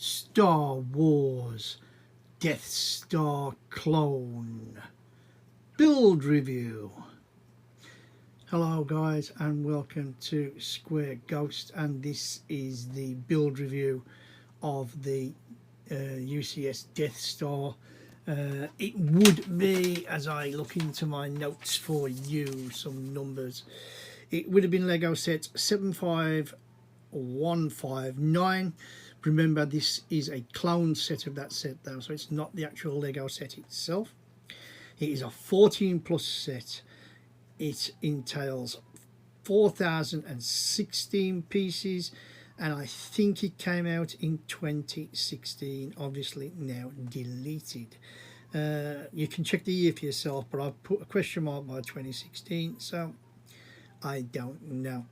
Star Wars Death Star clone build review. Hello guys and welcome to Square Ghost, and this is the build review of the UCS Death Star. It would be, as I look into my notes for you, some numbers, it would have been Lego set 75159. Remember, this is a clone set of that set though, so it's not the actual Lego set itself. It is a 14 plus set. It entails 4,016 pieces, and I think it came out in 2016, obviously now deleted. You can check the year for yourself, but I've put a question mark by 2016, so I don't know.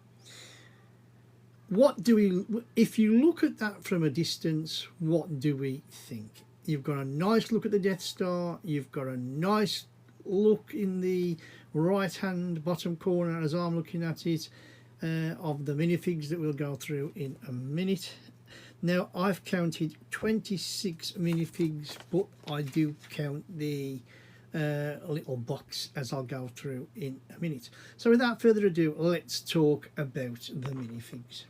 What do we, if you look at that from a distance, what do we think? You've got a nice look at the Death Star, you've got a nice look in the right hand bottom corner as I'm looking at it, of the minifigs that we'll go through in a minute. Now I've counted 26 minifigs, but I do count the little box as I'll go through in a minute. So without further ado, let's talk about the minifigs.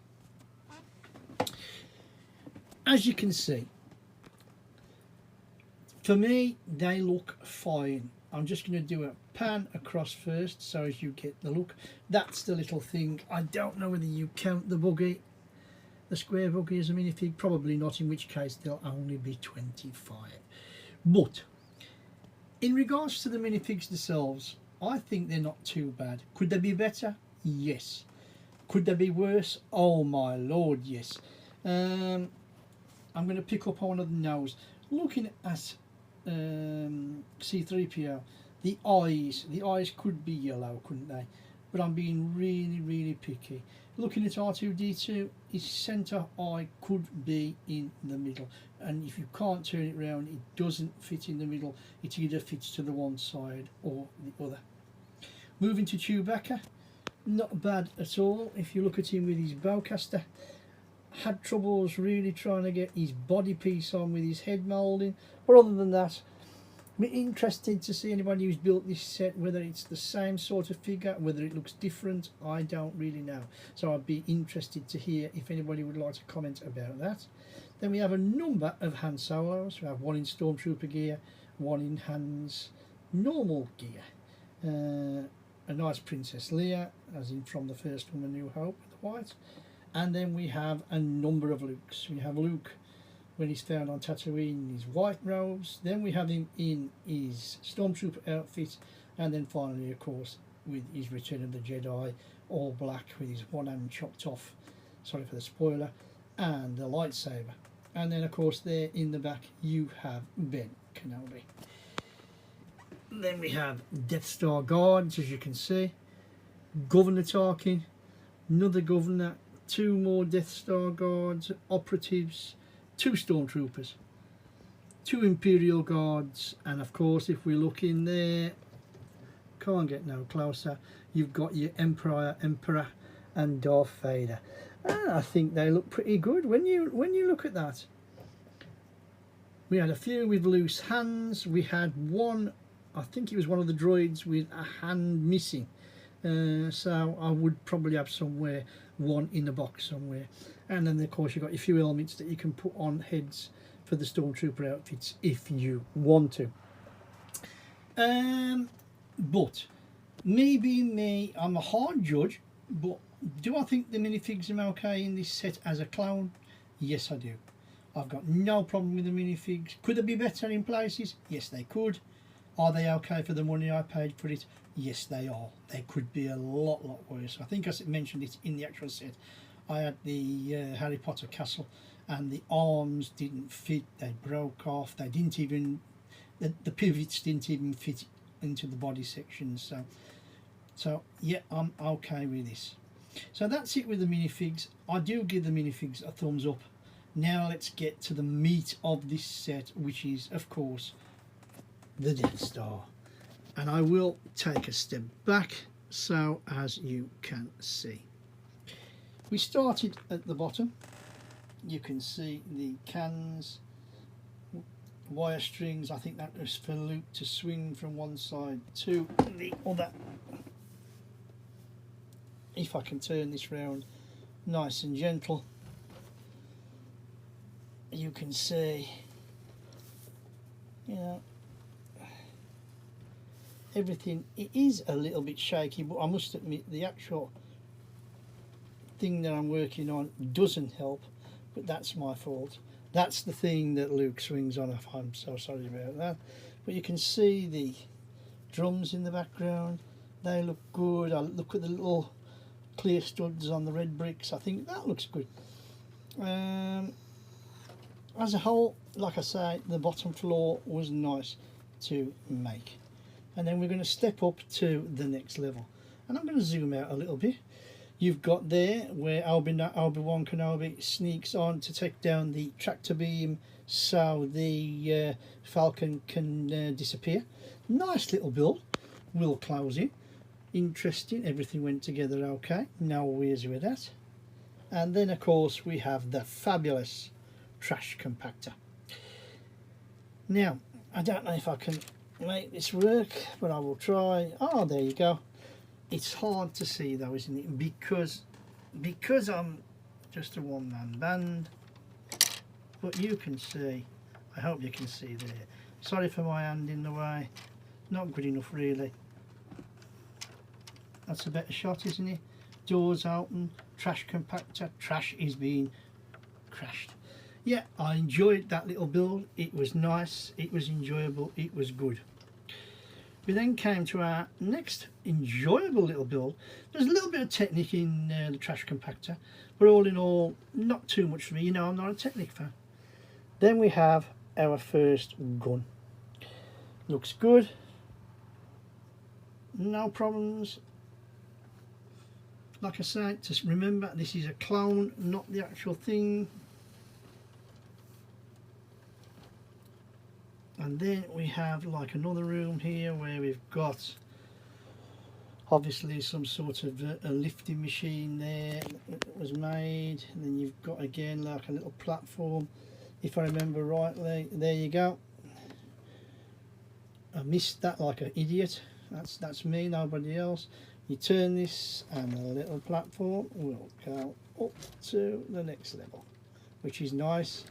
As you can see, for me they look fine. I'm just going to do a pan across first so as you get the look. That's the little thing. I don't know whether you count the buggy, the square buggy, as a minifig. Probably not, in which case they'll only be 25. But in regards to the minifigs themselves, I think they're not too bad. Could they be better? Yes. Could they be worse? Oh my lord, yes. I'm going to pick up on one of the nose. Looking at C3PO, the eyes could be yellow, couldn't they? But I'm being really picky. Looking at R2-D2, his centre eye could be in the middle, and if you can't turn it round, it doesn't fit in the middle. It either fits to the one side or the other. Moving to Chewbacca, not bad at all. If you look at him with his bowcaster, had troubles really trying to get his body piece on with his head moulding, but other than that, I'm interested to see anybody who's built this set, whether it's the same sort of figure, whether it looks different. I don't really know, so I'd be interested to hear if anybody would like to comment about that. Then we have a number of Han Solos. We have one in Stormtrooper gear, one in Han's normal gear, a nice Princess Leia, as in from the first one, A New Hope, with the white. And then we have a number of Lukes. We have Luke when he's found on Tatooine in his white robes. Then we have him in his Stormtrooper outfit. And then finally, of course, with his Return of the Jedi, all black with his one hand chopped off. Sorry for the spoiler. And the lightsaber. And then, of course, there in the back, you have Ben Kenobi. Then we have Death Star guards, as you can see. Governor Tarkin. Another governor. Two more Death Star guards, operatives, two stormtroopers, two Imperial guards, and of course, if we look in there, can't get no closer, you've got your Emperor, and Darth Vader. And I think they look pretty good when you look at that. We had a few with loose hands. We had one, I think it was one of the droids with a hand missing. So I would probably have somewhere one in a box somewhere. And then of course you've got a few elements that you can put on heads for the Stormtrooper outfits if you want to. But maybe me, I'm a hard judge, but do I think the minifigs are okay in this set as a clone? Yes, I do. I've got no problem with the minifigs. Could they be better in places? Yes, they could. Are they okay for the money I paid for it? Yes, they are. They could be a lot worse. I think I mentioned it in the actual set. I had the Harry Potter castle, and the arms didn't fit. They broke off. They didn't even, the pivots didn't even fit into the body sections. So yeah, I'm okay with this. So that's it with the minifigs. I do give the minifigs a thumbs up. Now let's get to the meat of this set, which is, of course, the Death Star. And I will take a step back so as you can see. We started at the bottom You can see the cans, wire strings. I think that was for Luke to swing from one side to the other. If I can turn this round nice and gentle, you can see, you know, everything. It is a little bit shaky, but I must admit the actual thing that I'm working on doesn't help, but that's my fault. That's the thing that Luke swings on. I'm so sorry about that. But you can see the drums in the background. They look good. I look at the little clear studs on the red bricks. I think that looks good. As a whole, like I say, the bottom floor was nice to make. And then we're going to step up to the next level. And I'm going to zoom out a little bit. You've got there where Obi-Wan Kenobi sneaks on to take down the tractor beam so the Falcon can disappear. Nice little build. We'll close it. Interesting. Everything went together okay. No worries with that. And then, of course, we have the fabulous trash compactor. Now, I don't know if I can make this work, but I will try. Oh, there you go. It's hard to see though, isn't it? Because I'm just a one-man band. But you can see. I hope you can see there. Sorry for my hand in the way. Not good enough, really. That's a better shot, isn't it? Doors open. Trash compactor. Trash is being crashed. Yeah, I enjoyed that little build. It was nice. It was enjoyable. It was good. We then came to our next enjoyable little build. There's a little bit of technique in the trash compactor, but all in all, not too much for me. You know, I'm not a technique fan. Then we have our first gun. Looks good. No problems. Like I say, just remember, this is a clone, not the actual thing. And then we have like another room here where we've got obviously some sort of a lifting machine there that was made. And then you've got again like a little platform, if I remember rightly. There you go. I missed that like an idiot. That's me, nobody else. You turn this and the little platform will go up to the next level, which is nice.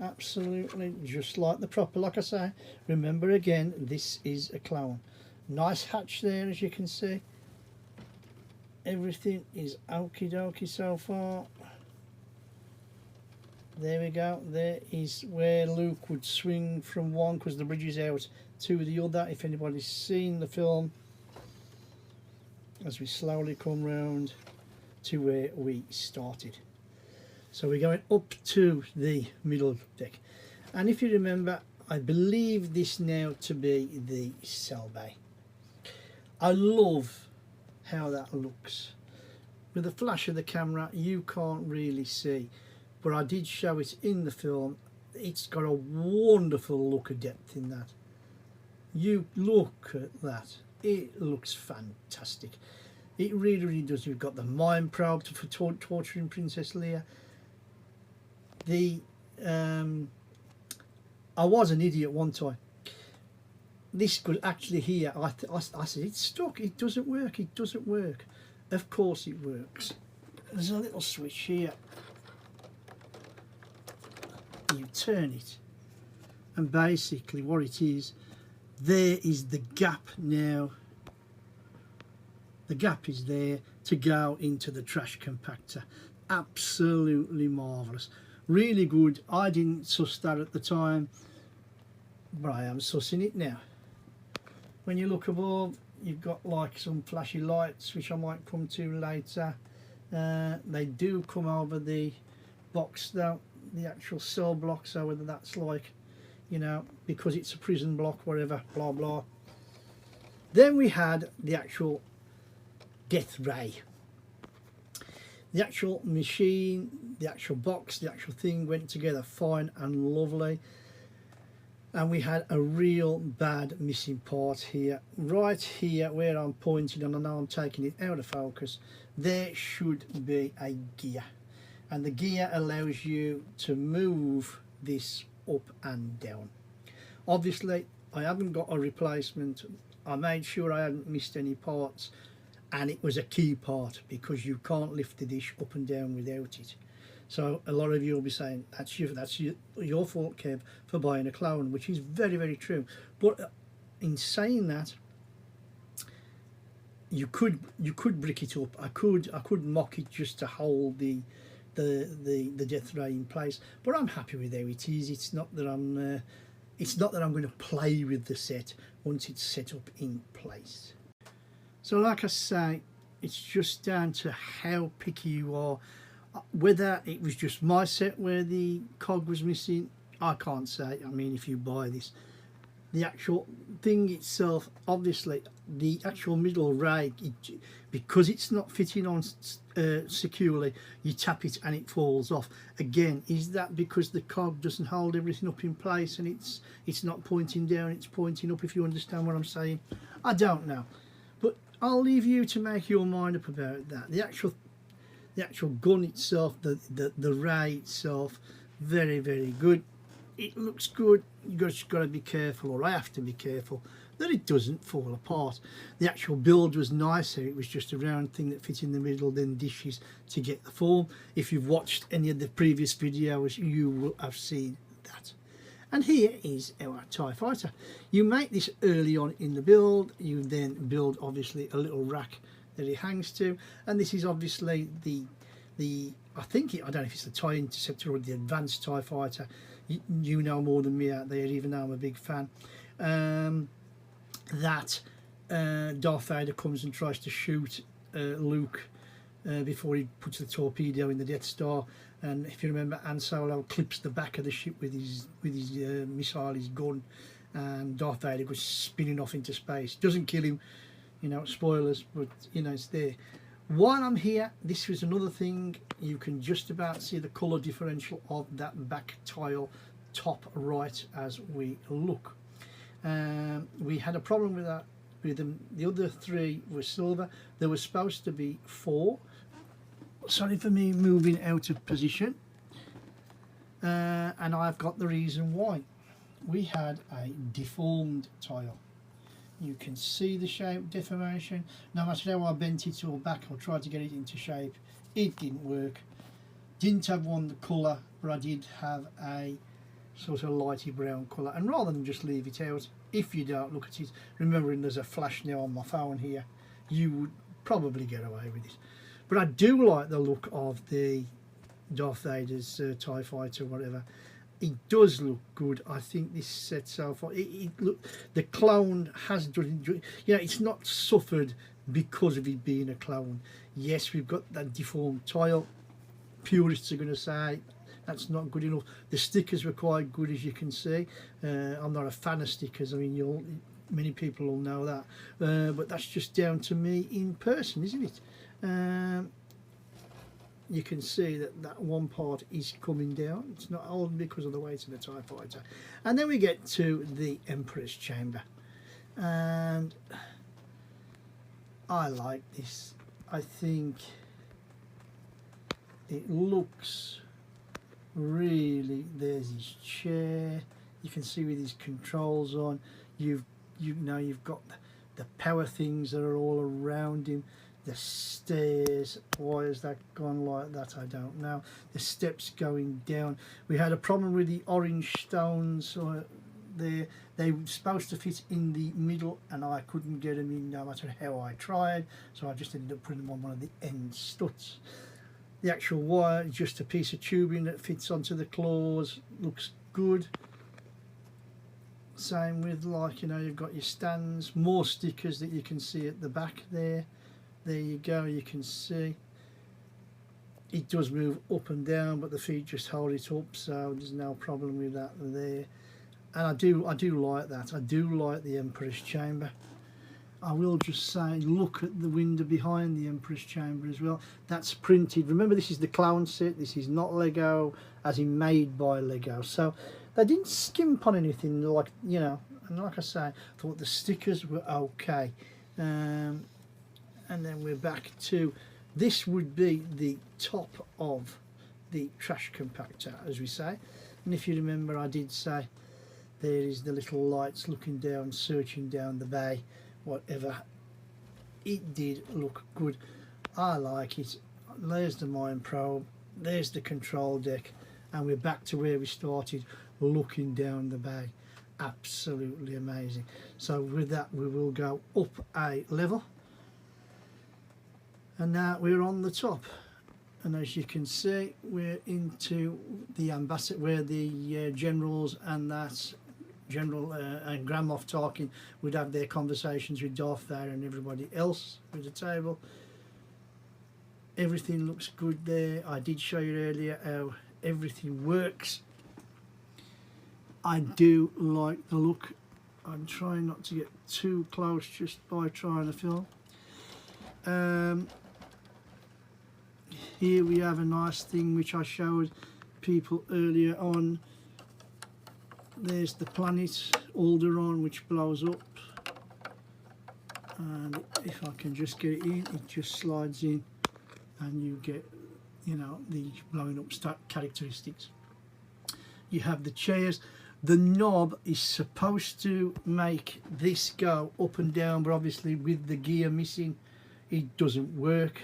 Absolutely just like the proper. Like I say, remember again, this is a clone. Nice hatch there, as you can see. Everything is okie dokie so far. There we go. There is where Luke would swing from one, because the bridge is out, to the other. If anybody's seen the film, as we slowly come round to where we started. So we're going up to the middle deck. And if you remember, I believe this now to be the cell bay. I love how that looks. With the flash of the camera, you can't really see. But I did show it in the film. It's got a wonderful look of depth in that. You look at that. It looks fantastic. It really, really does. You've got the mind probe for torturing Princess Leia. I was an idiot one time. This could actually here, I said, it's stuck, it doesn't work, it doesn't work. Of course it works. There's a little switch here. You turn it, and basically what it is, there is the gap now. The gap is there to go into the trash compactor. Absolutely marvellous. Really good. I didn't suss that at the time, but I am sussing it now. When you look above, you've got like some flashy lights, which I might come to later. They do come over the box though, the actual cell block, so whether that's like, you know, because it's a prison block, whatever, blah blah. Then we had the actual death ray. The actual machine, the actual box, the actual thing went together fine and lovely. And we had a real bad missing part here. Right here where I'm pointing, and I know I'm taking it out of focus, there should be a gear. and the gear allows you to move this up and down. Obviously I haven't got a replacement. I made sure I hadn't missed any parts, and it was a key part because you can't lift the dish up and down without it. So a lot of you will be saying that's your fault, Kev, for buying a clone, which is very, very true. But in saying that, you could brick it up. I could mock it just to hold the death ray in place, but I'm happy with how it is. It's not that I'm going to play with the set once it's set up in place. So like I say, it's just down to how picky you are. Whether it was just my set where the cog was missing, I can't say. I mean, if you buy this, the actual thing itself, obviously the actual middle ray, because it's not fitting on securely, you tap it and it falls off. Again, is that because the cog doesn't hold everything up in place and it's not pointing down, it's pointing up, if you understand what I'm saying? I don't know, but I'll leave you to make your mind up about that. The actual gun itself, the ray itself, very, very good. It looks good. You've just got to be careful, or I have to be careful, that it doesn't fall apart. The actual build was nicer. It was just a round thing that fit in the middle, then dishes to get the form. If you've watched any of the previous videos, you will have seen that. And here is our TIE Fighter. You make this early on in the build. You then build obviously a little rack that it hangs to, and this is obviously the I don't know if it's the TIE Interceptor or the Advanced TIE Fighter. You know more than me out there, even though I'm a big fan. That Darth Vader comes and tries to shoot Luke before he puts the torpedo in the Death Star, and if you remember, Han Solo clips the back of the ship with his missile, his gun, and Darth Vader goes spinning off into space. Doesn't kill him, you know, spoilers, but you know, it's there. While I'm here, this was another thing, you can just about see the colour differential of that back tile, top right, as we look. We had a problem with that with them. The other three were silver. There was supposed to be 4. Sorry for me moving out of position, and I've got the reason why. We had a deformed tile. You can see the shape deformation. No matter how I bent it all back or tried to get it into shape, it didn't work. Didn't have one the colour, but I did have a sort of lighty brown colour. And rather than just leave it out, if you don't look at it, remembering there's a flash now on my phone here, you would probably get away with it. But I do like the look of the Darth Vader's TIE Fighter, whatever. It does look good. I think this set so far, the clone has done, you know, it's not suffered because of it being a clone. Yes, we've got that deformed tile. Purists are going to say that's not good enough. The stickers were quite good, as you can see. I'm not a fan of stickers. I mean, many people will know that, but that's just down to me in person, isn't it? You can see that one part is coming down. It's not holding because of the weight of the TIE Fighter. And then we get to the Emperor's Chamber, and I like this. I think it looks really, there's his chair, you can see with his controls on, you've got the power things that are all around him. The stairs, why has that gone like that? I don't know. The steps going down. We had a problem with the orange stones. They were supposed to fit in the middle, and I couldn't get them in no matter how I tried. So I just ended up putting them on one of the end studs. The actual wire is just a piece of tubing that fits onto the claws. Looks good. Same with, like, you know, you've got your stands. More stickers that you can see at the back there. There you go, you can see it does move up and down, but the feet just hold it up, so there's no problem with that there. And I do like that. I do like the Emperor's Chamber. I will just say, look at the window behind the Emperor's Chamber as well. That's printed. Remember, this is the clown set. This is not Lego, as in made by Lego. So they didn't skimp on anything, like, you know. And like I say, I thought the stickers were okay. And then we're back to, this would be the top of the trash compactor, as we say. And if you remember, I did say there is the little lights looking down, searching down the bay, whatever. It did look good. I like it. There's the mine probe, there's the control deck, and we're back to where we started, looking down the bay. Absolutely amazing. So with that, we will go up a level, and now we're on the top. And as you can see, we're into the ambassador, where the generals and that General and Grand Moff Tarkin would have their conversations with Darth Vader and everybody else at the table. Everything looks good there. I did show you earlier how everything works. I do like the look. I'm trying not to get too close just by trying to film. Here we have a nice thing which I showed people earlier on. There's the planet Alderaan, which blows up, and if I can just get it in, it just slides in and you get, you know, the blowing up characteristics. You have the chairs. The knob is supposed to make this go up and down, but obviously with the gear missing it doesn't work,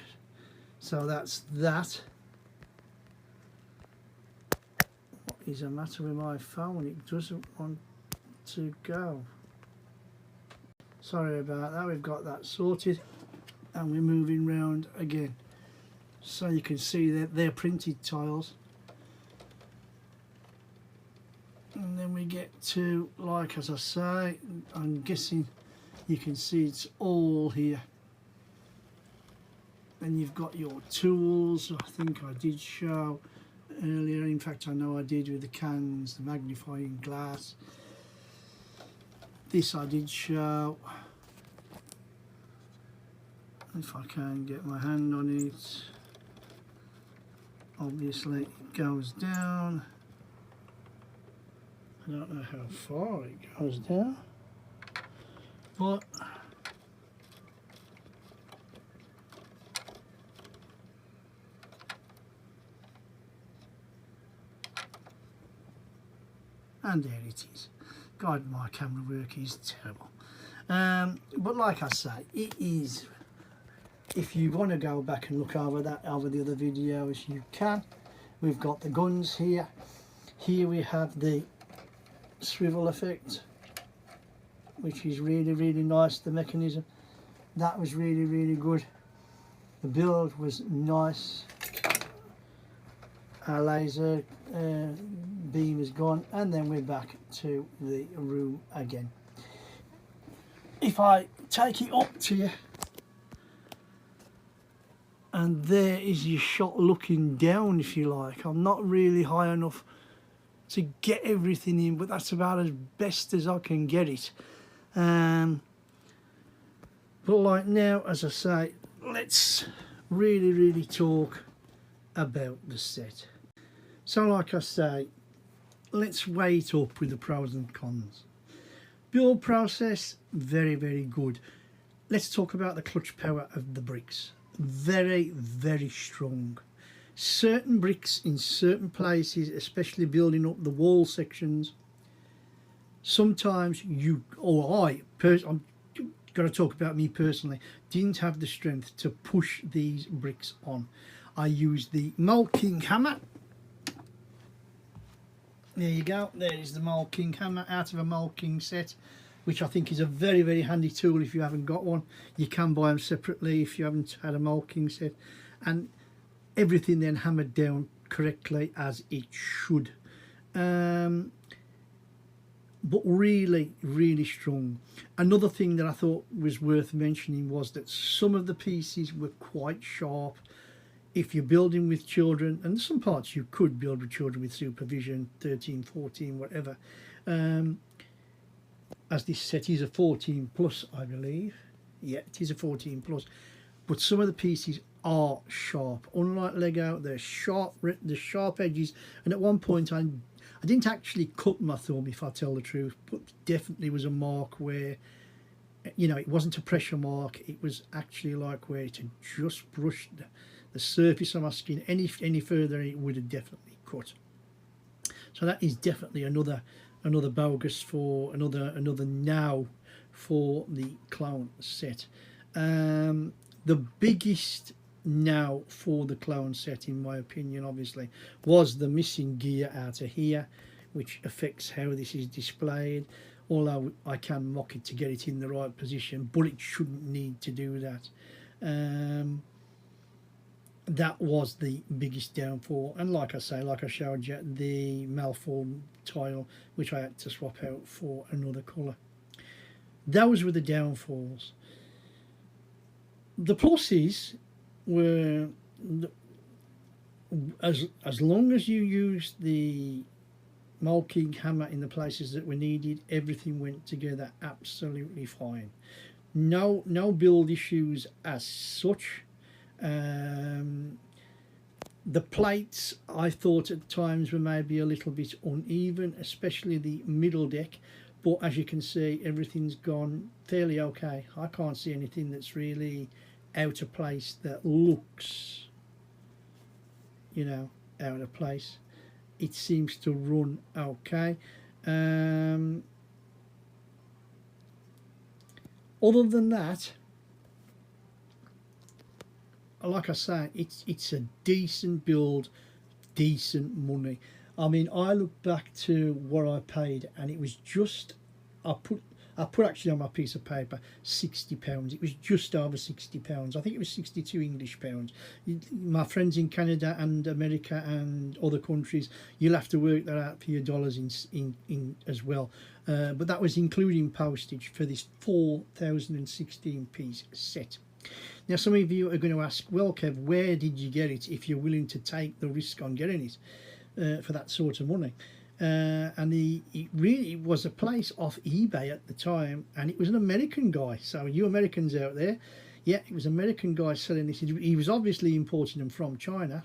so that's that. What is the matter with my phone? It doesn't want to go. Sorry about that. We've got that sorted and we're moving round again. So you can see that they're printed tiles. And then we get to, like as I say, I'm guessing you can see it's all here. And you've got your tools. I think I did show earlier, in fact I know I did, with the cans, the magnifying glass. This I did show. If I can get my hand on it. Obviously it goes down. I don't know how far it goes down, but and there it is. God, my camera work is terrible. But like I say, it is, if you want to go back and look over that, over the other videos, you can. We've got the guns here. Here we have the swivel effect, which is really, really nice. The mechanism, that was really, really good. The build was nice. Our laser beam is gone, and then we're back to the room again. If I take it up to you, and there is your shot looking down, if you like. I'm not really high enough to get everything in, but that's about as best as I can get it. But like now, as I say, let's really, really talk about the set. So like I say, let's weigh it up with the pros and cons. Build process, very, very good. Let's talk about the clutch power of the bricks. Very, very strong. Certain bricks in certain places, especially building up the wall sections, sometimes you, or I'm going to talk about me personally, didn't have the strength to push these bricks on. I used the Mole King hammer. There you go, there is the Mole King hammer out of a Mole King set, which I think is a very, very handy tool if you haven't got one. You can buy them separately if you haven't had a Mole King set. And everything then hammered down correctly as it should. But really, really strong. Another thing that I thought was worth mentioning was that some of the pieces were quite sharp. If you're building with children, and some parts you could build with children with supervision, 13, 14, whatever. As this set is a 14 plus, I believe. Yeah, it is a 14 plus. But some of the pieces are sharp. Unlike Lego, they're sharp, the sharp edges. And at one point, I didn't actually cut my thumb, if I tell the truth, but definitely was a mark where, you know, it wasn't a pressure mark. It was actually like where it had just brushed the surface of my skin any further, it would have definitely cut. So that is definitely another bogus for another now for the clone set. The biggest now for the clone set, in my opinion, obviously, was the missing gear out of here, which affects how this is displayed. Although I can mock it to get it in the right position, but it shouldn't need to do that. That was the biggest downfall. And like I say, like I showed you, the malformed tile, which I had to swap out for another colour. Those were the downfalls. The pluses were, as long as you used the Mole King hammer in the places that were needed, everything went together absolutely fine. No build issues as such. The plates, I thought at times, were maybe a little bit uneven, especially the middle deck, but as you can see, everything's gone fairly okay. I can't see anything that's really out of place that looks, you know, out of place. It seems to run okay. Other than that, like I say, it's a decent build, decent money. I mean, I look back to what I paid, and it was just, I put actually on my piece of paper £60. It was just over £60. I think it was 62 English pounds. My friends in Canada and America and other countries, you'll have to work that out for your dollars in as well. But that was including postage for this 4016 piece set. Now, some of you are going to ask, well, Kev, where did you get it if you're willing to take the risk on getting it for that sort of money? And it really was a place off eBay at the time, and it was an American guy. So you Americans out there, yeah, it was an American guy selling this. He was obviously importing them from China.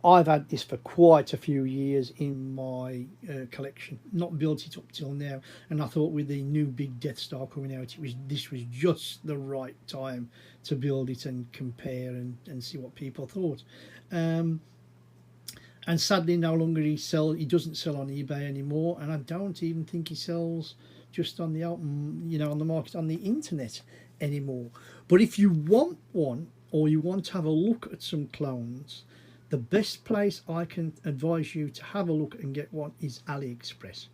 I've had this for quite a few years in my collection, not built it up till now, and I thought with the new big Death Star coming out, this was just the right time to build it and compare and see what people thought. And sadly, no longer he doesn't sell on eBay anymore, and I don't even think he sells just on the open, you know, on the market on the internet anymore. But if you want one, or you want to have a look at some clones, the best place I can advise you to have a look and get one is AliExpress.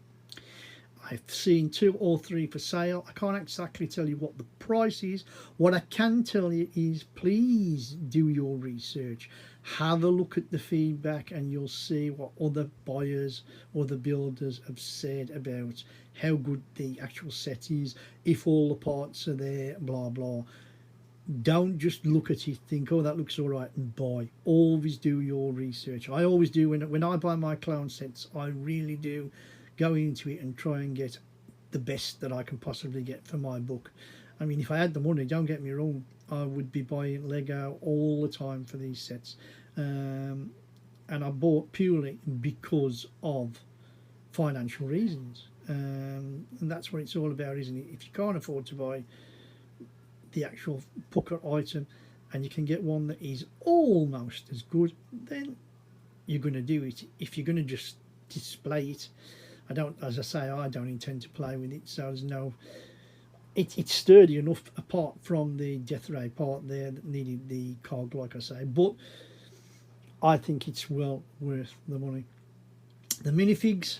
I've seen 2 or 3 for sale. I can't exactly tell you what the price is. What I can tell you is, please do your research. Have a look at the feedback, and you'll see what other buyers or the builders have said about how good the actual set is, if all the parts are there, blah blah. Don't just look at it, think, oh, that looks all right, and buy. Always do your research. I always do. When I buy my clone sets, I really do go into it and try and get the best that I can possibly get for my book. I mean, if I had the money, don't get me wrong, I would be buying Lego all the time for these sets. And I bought purely because of financial reasons. And that's what it's all about, isn't it? If you can't afford to buy the actual Pucker item and you can get one that is almost as good, then you're going to do it. If you're going to just display it, as I say, I don't intend to play with it, so there's no, it's sturdy enough apart from the Death Ray part there that needed the cog, like I say, but I think it's well worth the money. The minifigs,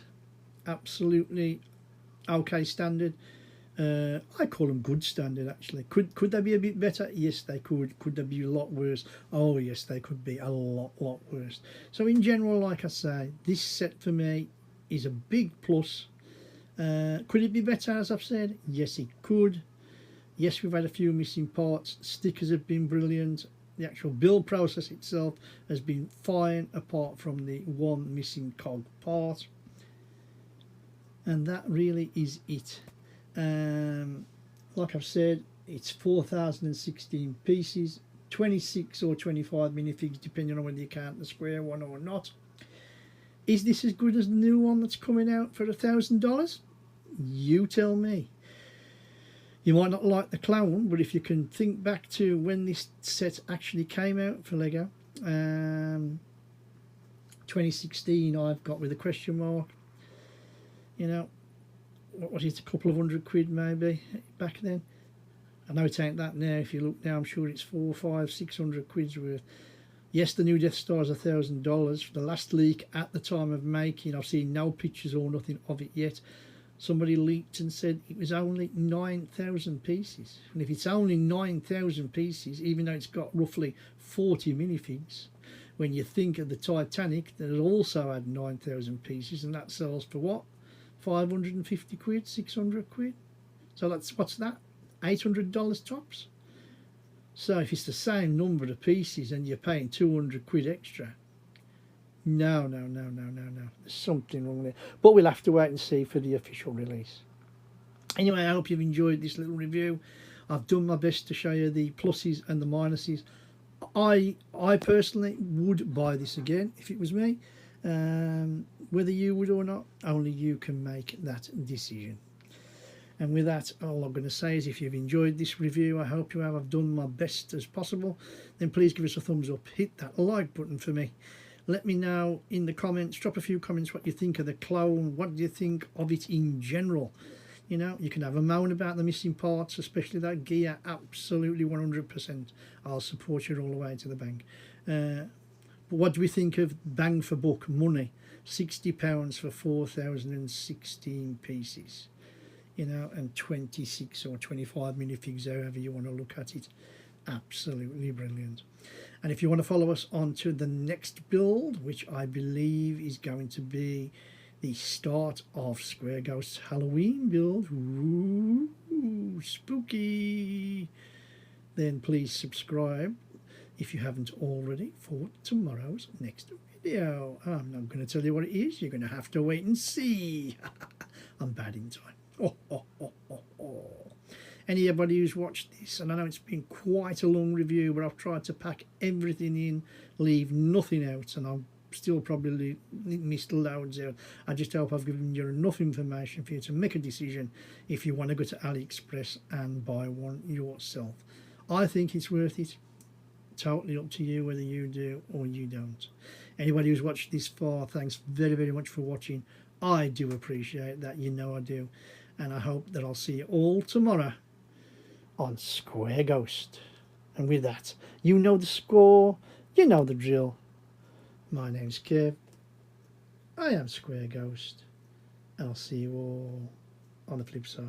absolutely okay standard. I call them good standard, actually. Could they be a bit better? Yes, they could. Could they be a lot worse? Oh yes, they could be a lot worse. So in general, like I say, this set for me is a big plus. Could it be better, as I've said? Yes, it could. Yes, we've had a few missing parts. Stickers have been brilliant. The actual build process itself has been fine, apart from the one missing cog part. And that really is it. Like I've said, it's 4016 pieces, 26 or 25 minifigs, depending on whether you count the square one or not. Is this as good as the new one that's coming out for $1,000? You tell me. You might not like the clown, but if you can think back to when this set actually came out for Lego, 2016, I've got with a question mark. You know, what was it, a couple of £100 maybe back then? I know it ain't that now. If you look now, I'm sure it's 400, 500, 600 quid's worth. Yes, the new Death Star is $1,000. The last leak at the time of making, I've seen no pictures or nothing of it yet. Somebody leaked and said it was only 9,000 pieces. And if it's only 9,000 pieces, even though it's got roughly 40 minifigs, when you think of the Titanic that has also had 9,000 pieces, and that sells for what? 550 quid, 600 quid? So that's, what's that? $800 tops? So if it's the same number of pieces and you're paying 200 quid extra, no. There's something wrong there. But we'll have to wait and see for the official release. Anyway, I hope you've enjoyed this little review. I've done my best to show you the pluses and the minuses. I personally would buy this again if it was me. Whether you would or not, only you can make that decision. And with that, all I'm going to say is if you've enjoyed this review, I hope you have. I've done my best as possible. Then please give us a thumbs up. Hit that like button for me. Let me know in the comments. Drop a few comments what you think of the clone. What do you think of it in general? You know, you can have a moan about the missing parts, especially that gear. Absolutely 100%. I'll support you all the way to the bank. But what do we think of bang for buck money? £60 for 4,016 pieces. You know, and 26 or 25 minifigs, however you want to look at it. Absolutely brilliant. And if you want to follow us on to the next build, which I believe is going to be the start of Square Ghost's Halloween build, ooh, spooky, then please subscribe if you haven't already for tomorrow's next video. I'm not going to tell you what it is. You're going to have to wait and see. I'm bad in time. Anybody who's watched this, and I know it's been quite a long review, but I've tried to pack everything in, leave nothing out, and I've still probably missed loads out. I just hope I've given you enough information for you to make a decision if you want to go to AliExpress and buy one yourself. I think it's worth it. Totally up to you whether you do or you don't. Anybody who's watched this far, thanks very, very much for watching. I do appreciate that, you know I do. And I hope that I'll see you all tomorrow on Square Ghost. And with that, you know the score, you know the drill. My name's Kev. I am Square Ghost. And I'll see you all on the flip side.